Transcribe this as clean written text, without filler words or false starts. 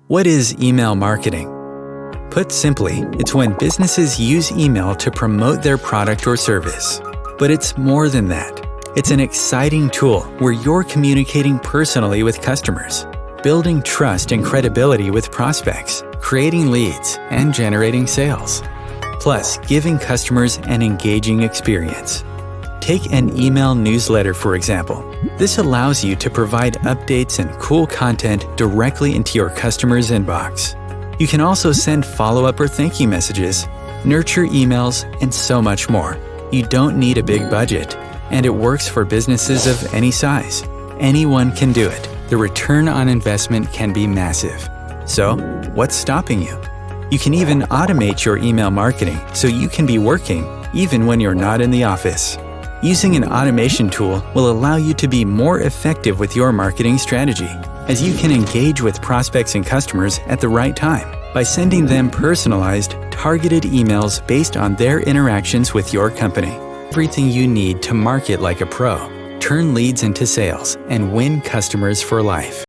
What is email marketing? Put simply, it's when businesses use email to promote their product or service. But it's more than that. It's an exciting tool where you're communicating personally with customers, building trust and credibility with prospects, creating leads, and generating sales. Plus, giving customers an engaging experience. Take an email newsletter, for example. This allows you to provide updates and cool content directly into your customer's inbox. You can also send follow-up or thank you messages, nurture emails, and so much more. You don't need a big budget, and it works for businesses of any size. Anyone can do it. The return on investment can be massive. So, what's stopping you? You can even automate your email marketing so you can be working even when you're not in the office. Using an automation tool will allow you to be more effective with your marketing strategy, as you can engage with prospects and customers at the right time by sending them personalized, targeted emails based on their interactions with your company. Everything you need to market like a pro, turn leads into sales, and win customers for life.